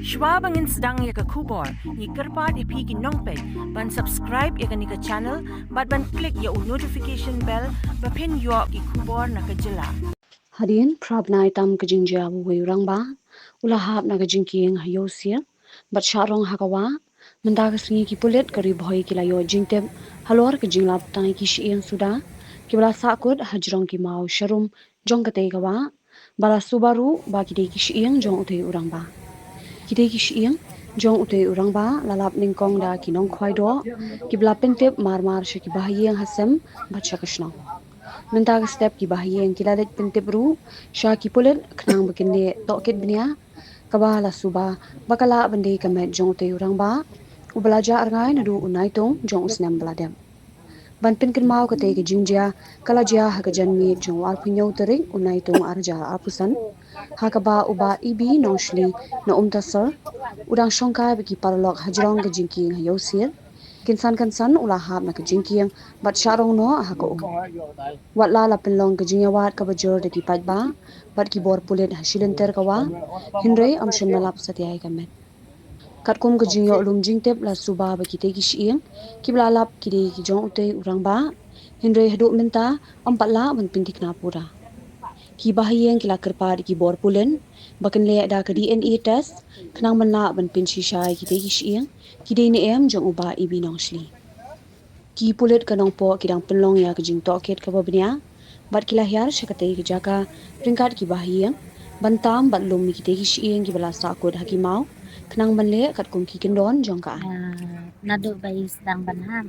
Shwa bangin sedang ya ke kubor, ni kerpat ipi ki nongpe, ban subscribe ya ke ni ke channel, ban klik ya notification bell, pen yo ki kubor na ke jela. Hadin prabna itam kajinja wurang ba ulahap na kajingking hayosia bat sharong hakawa mendaga singi ki pulet kari bhoi ki layo jingtep halor kajinglap tangi ki shieng suda kibla sakut hajrong ki mau sharum jong kate gawa bala subaru ba ki ki shieng jong utei urang ba ki shieng jong utei urang ba lalap ningkong da kinong khwai do kibla pentep mar shaki bahiyeng hasem bat shakashno Mentag step ki bahiyeng kilalet pentep ru sha ki pulet knang bekende tokit bnia kabala suba bakala bende kamet jong te urang ba ubalaja arngai nadu unai tong jong usnem bladem ban pinkin mau kate ke jingja kala jia ha jan mi jong wal punyau terik unai tong arja apusan hakaba uba ibi nongshli na umtasar udang shongkai beki parlok hajrong ke jingking hayosir kinsan ulahap na ke jingking bat sharong no hako wat la la penlong ke jinya wat ka bajor de ki ba bat ki bor pulet hasilenter kawa hinre amshen malap satyai kamet kat kum ke jinyo lum jingtep la suba ba ki te ki shieng ki bla lap ki de ki jong ute urang ba hinre hadu minta ampat la ban pintik na pura ki bahiyeng ki la kerpa ki bor pulen baken le da ke DNA test knang man la ban pin shai ki te ki shieng ki de ni em jong uba ibi nong shli ki pulet kanong po kidang penlong ya kejing toket ka babnya bat kila hiar shakate ki jaka pringkat ki bahiyang bantam bat lum ki te ki shieng ki bala sakut hakimau kenang banle kat kum ki kendon jong ka Nado bay sedang banham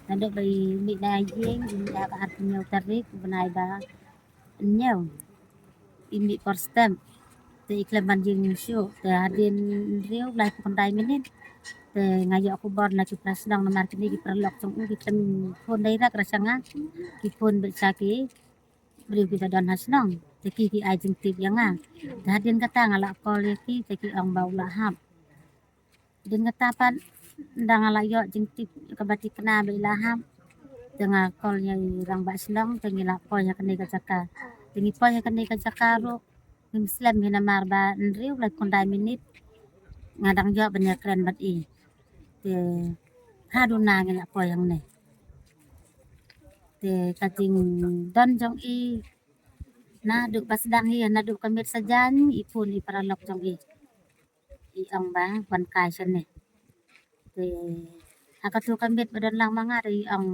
nado bay midna yeng da ka hat nyau tarik banai ba nyau imi porstem te ikleman jing syo te hadin riu lai pandai minit te ngayo aku bor la kita sedang nomar kini ki perlok song ki tem phone dai rak rasanga ki phone be saki beri kita dan hasnong te ki ai jing tip yanga te hadin kata ngala kol ki te ki ang bau lahap din kata pan ndang ala yo jing tip kabati kena be lahap dengan kol yang rang ba senong te ngila po ya kene ka jaka tingi po ya kene ka jaka ro Muslim hina marba ndriu lai kondai minit ngadang jo banyak keren bat i te haduna ngila po yang ne te kating don jong i na duk pas dang hi na duk kamit sajan ipun i paralok jong i ang ba wan kai sen ne te akatu kamit badan lang mangari ang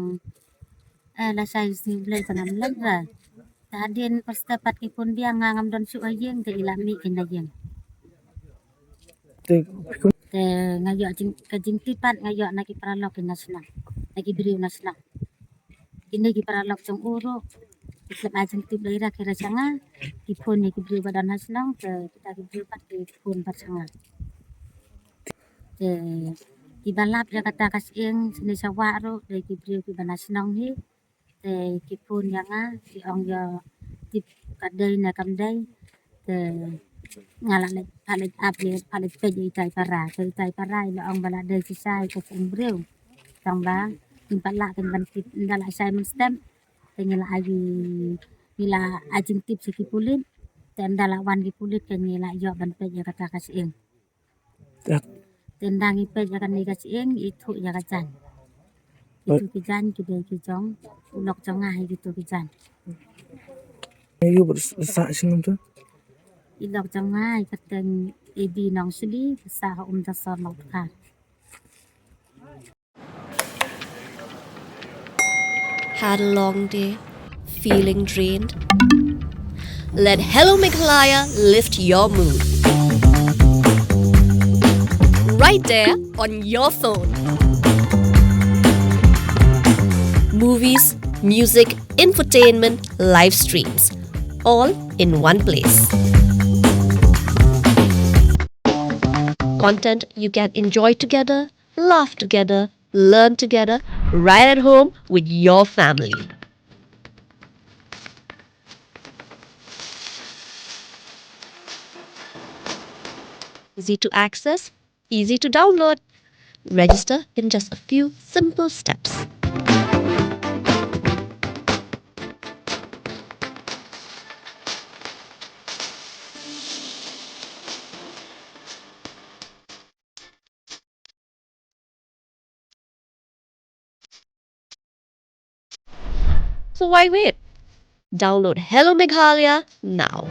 la sai si blai tanam lagra tadin pas dapat ipun dia ngangam don su ayeng te ilami kinayeng te ngayo kajing tipat ngayo na ki paralok kinasna lagi beriu nasna ini ki paralok jong uro isap ajeng tip daira kira sanga ipun ni ki beriu badan nasna ke kita ki beriu pat ki ipun pat sanga te ki balap ya kata kasing sini sawaro de ki beriu ki banasnong hi te ki pun yanga ki ong yo tip kadai na kamdai te ngala le palit pe itai para ila ong bala de si sai ko umbreu tang ba timpat la kan ban tip ndala sai men stem ngila agi ngila ajing tip si kipulit ten ndala wan kipulit kan ngila yo ban pe ya kata kasing tendang ipe ya kan ni kasing itu ya kacan itu kijan kide kijong ulok jongah gitu kijan Ayo bersak sini tu. ilok jongah kateng ebi nong sili sa dasar nok ka Had a long day, feeling drained? Let Hello Meghalaya lift your mood. Right there on your phone. Movies, music, infotainment, live streams, all in one place. Content you can enjoy together, laugh together, learn together, right at home with your family. Easy to access, easy to download. Register in just a few simple steps. So why wait? Download Hello Meghalaya now.